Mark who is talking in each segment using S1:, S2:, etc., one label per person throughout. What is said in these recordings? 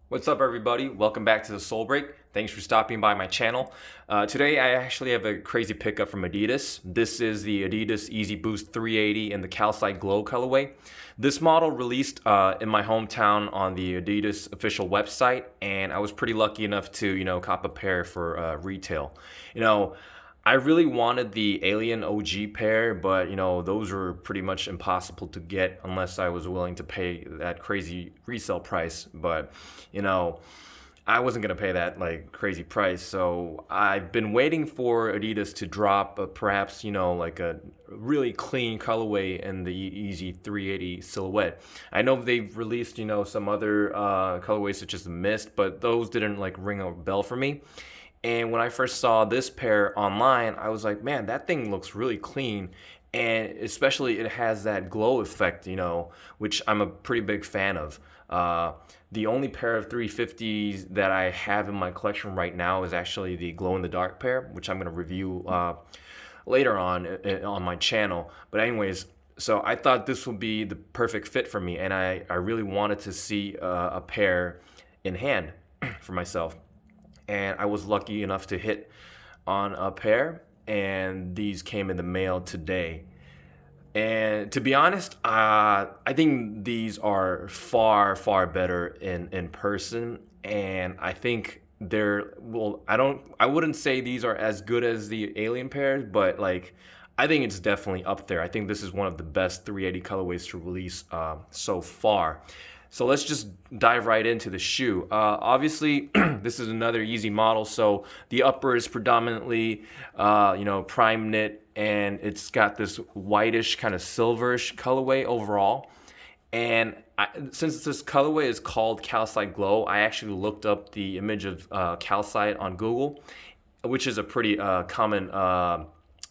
S1: What's up, everybody? Welcome back to the Soul Break. Thanks for stopping by my channel. Today I actually have a crazy pickup from Adidas. This is the Adidas Yeezy Boost 380 in the Calcite Glow colorway. This model released in my hometown on the Adidas official website, and I was pretty lucky enough to, cop a pair for retail. You know, I really wanted the Alien OG pair, but those were pretty much impossible to get unless I was willing to pay that crazy resale price. But you know, I wasn't gonna pay that like crazy price, so I've been waiting for Adidas to drop perhaps like a really clean colorway in the Yeezy 380 silhouette. I know they've released some other colorways such as the Mist, but those didn't like ring a bell for me. And when I first saw this pair online, I was like, man, that thing looks really clean. And especially it has that glow effect, which I'm a pretty big fan of. The only pair of 350s that I have in my collection right now is actually the glow in the dark pair, which I'm going to review later on my channel. But anyways, so I thought this would be the perfect fit for me, and I really wanted to see a pair in hand for myself, and I was lucky enough to hit on a pair, and these came in the mail today. And to be honest, I think these are far, far better in person, and I think they're well. I wouldn't say these are as good as the Alien pairs, but like I think it's definitely up there. I think this is one of the best 380 colorways to release so far. So let's just dive right into the shoe. Obviously, this is another Yeezy model, so the upper is predominantly, prime knit, and it's got this whitish kind of silverish colorway overall. And since this colorway is called Calcite Glow, I actually looked up the image of calcite on Google, which is a pretty common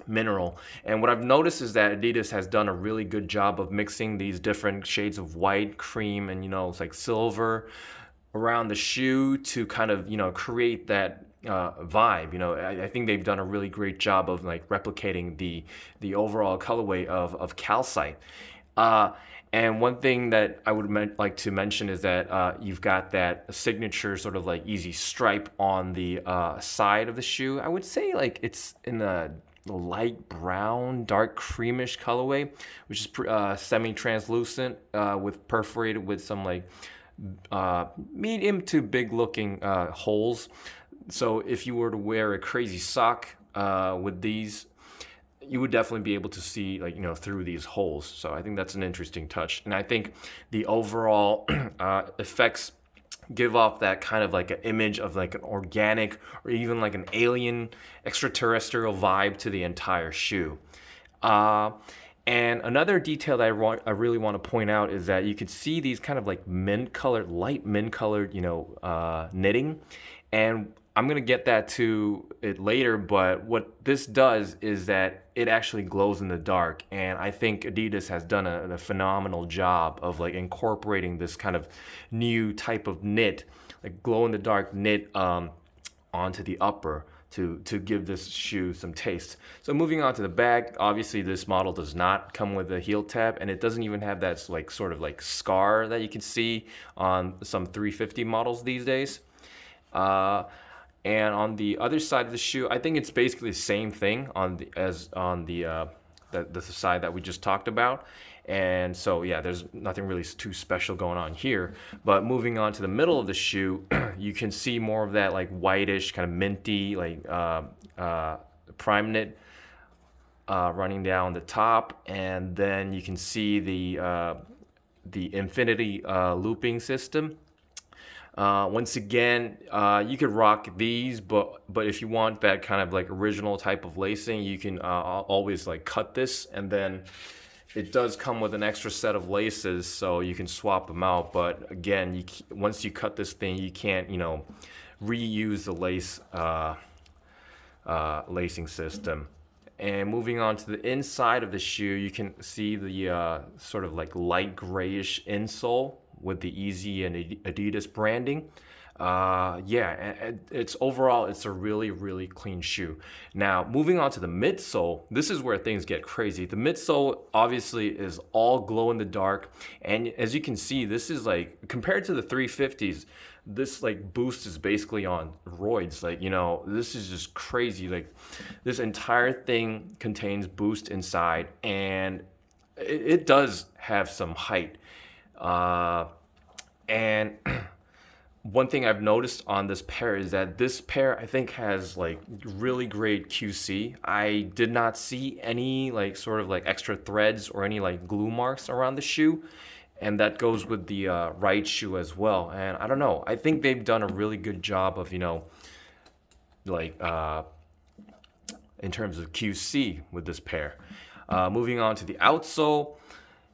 S1: mineral. And what I've noticed is that Adidas has done a really good job of mixing these different shades of white, cream, and it's like silver around the shoe to kind of create that vibe. I think they've done a really great job of like replicating the overall colorway of calcite. And one thing that I would like to mention is that you've got that signature sort of like easy stripe on the side of the shoe. I would say like it's in the light brown, dark creamish colorway, which is semi-translucent with perforated with some like medium to big looking holes. So if you were to wear a crazy sock with these, you would definitely be able to see like through these holes. So I think that's an interesting touch, and I think the overall effects give off that kind of like an image of like an organic or even like an alien extraterrestrial vibe to the entire shoe. And another detail that I really want to point out is that you could see these kind of like mint colored, light mint colored, knitting. And I'm gonna get that to it later, but what this does is that it actually glows in the dark, and I think Adidas has done a phenomenal job of like incorporating this kind of new type of knit, like glow in the dark knit, onto the upper to give this shoe some taste. So moving on to the bag, obviously this model does not come with a heel tab, and it doesn't even have that like sort of like scar that you can see on some 350 models these days. And on the other side of the shoe, I think it's basically the same thing as on the side that we just talked about. And so yeah, there's nothing really too special going on here. But moving on to the middle of the shoe, you can see more of that like whitish kind of minty like prime knit running down the top, and then you can see the infinity looping system. Once again, you could rock these, but if you want that kind of like original type of lacing, you can always like cut this, and then it does come with an extra set of laces, so you can swap them out. But again, once you cut this thing, you can't reuse the lacing system. And moving on to the inside of the shoe, you can see the sort of like light grayish insole with the Yeezy and Adidas branding. Yeah, and it's overall, it's a really, really clean shoe. Now, moving on to the midsole, this is where things get crazy. The midsole obviously is all glow in the dark, and as you can see, this is like compared to the 350s, this like boost is basically on roids. Like, this is just crazy. Like, this entire thing contains boost inside, and it does have some height. And one thing I've noticed on this pair is that this pair I think has like really great QC. I did not see any like sort of like extra threads or any like glue marks around the shoe. And that goes with the right shoe as well. And I don't know, I think they've done a really good job of, like in terms of QC with this pair. Moving on to the outsole,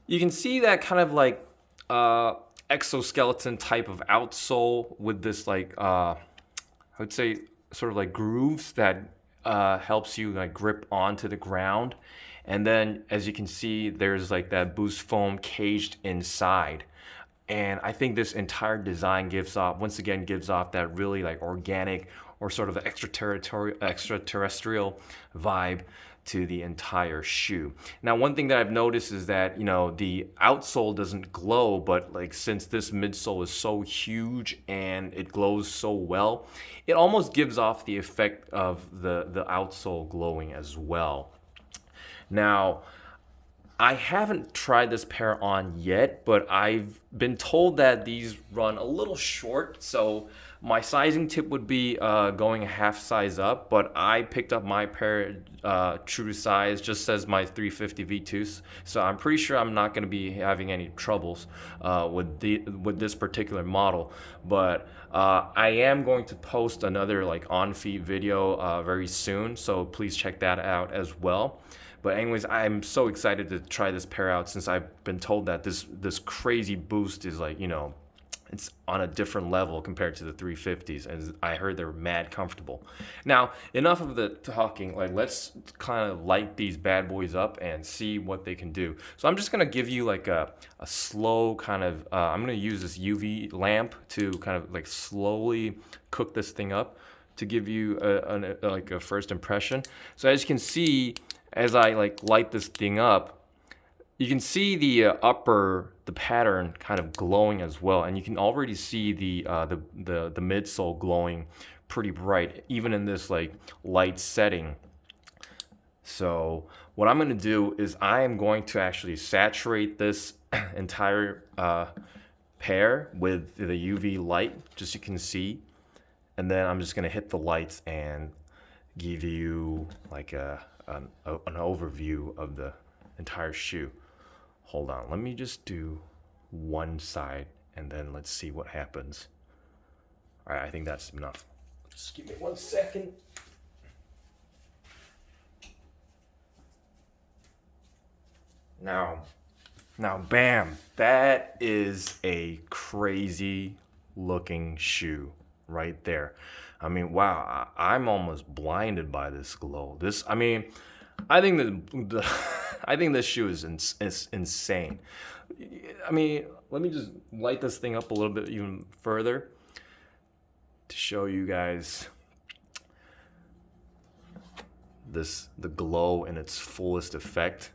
S1: you can see that kind of like exoskeleton type of outsole with this like I would say sort of like grooves that helps you like grip onto the ground. And then as you can see, there's like that boost foam caged inside. And I think this entire design once again gives off that really like organic or sort of extraterrestrial vibe to the entire shoe. Now, one thing that I've noticed is that, the outsole doesn't glow, but like since this midsole is so huge and it glows so well, it almost gives off the effect of the outsole glowing as well. Now, I haven't tried this pair on yet, but I've been told that these run a little short, so my sizing tip would be going a half size up, but I picked up my pair true to size, just says my 350 V2s, so I'm pretty sure I'm not going to be having any troubles with this particular model. But I am going to post another like on-feet video very soon, so please check that out as well. But anyways, I'm so excited to try this pair out since I've been told that this crazy boost is like, it's on a different level compared to the 350s, and I heard they're mad comfortable. Now, enough of the talking, like let's kind of light these bad boys up and see what they can do. So I'm just gonna give you like a slow kind of, I'm gonna use this UV lamp to kind of like slowly cook this thing up to give you like a first impression. So as you can see, as I like light this thing up, you can see the pattern kind of glowing as well, and you can already see the midsole glowing pretty bright, even in this like light setting. So what I'm going to do is I am going to actually saturate this entire pair with the UV light, just so you can see, and then I'm just going to hit the lights and give you like an overview of the entire shoe. Hold on, let me just do one side and then let's see what happens. All right, I think that's enough. Just give me 1 second. Now, bam, that is a crazy looking shoe right there. I mean, wow, I'm almost blinded by this glow. I think I think this shoe is insane. I mean, let me just light this thing up a little bit even further to show you guys the glow in its fullest effect.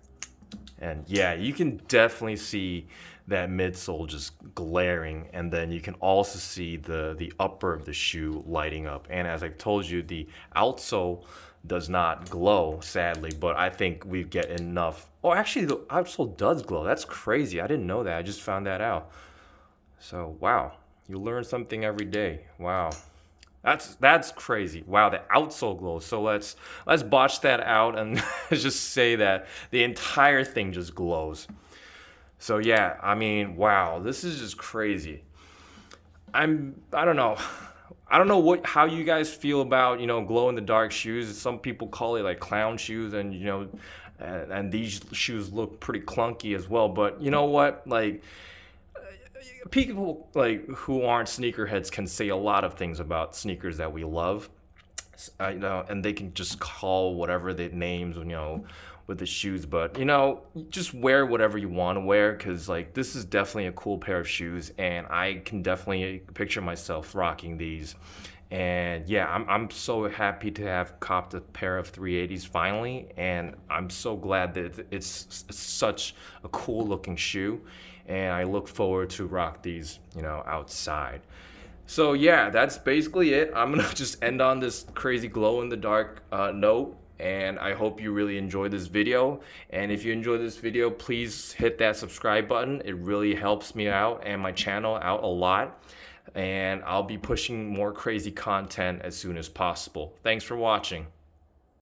S1: And yeah, you can definitely see that midsole just glaring, and then you can also see the upper of the shoe lighting up. And as I told you, the outsole does not glow, sadly, but I think we get enough. Oh, actually, the outsole does glow. That's crazy. I didn't know that. I just found that out. So, wow, you learn something every day. Wow. That's crazy. Wow, the outsole glows. So let's botch that out and just say that the entire thing just glows. So yeah, I mean, wow, this is just crazy. I don't know. I don't know how you guys feel about, glow in the dark shoes. Some people call it like clown shoes, and and these shoes look pretty clunky as well. But you know what? Like, people like who aren't sneakerheads can say a lot of things about sneakers that we love, and they can just call whatever the names, with the shoes, but you know, just wear whatever you want to wear, because like this is definitely a cool pair of shoes, and I can definitely picture myself rocking these. And yeah, I'm so happy to have copped a pair of 380s finally, and I'm so glad that it's such a cool looking shoe, and I look forward to rock these, you know, outside. So yeah, that's basically it. I'm gonna just end on this crazy glow in the dark note, and I hope you really enjoyed this video. And if you enjoyed this video, please hit that subscribe button. It really helps me out and my channel out a lot. And I'll be pushing more crazy content as soon as possible. Thanks for watching.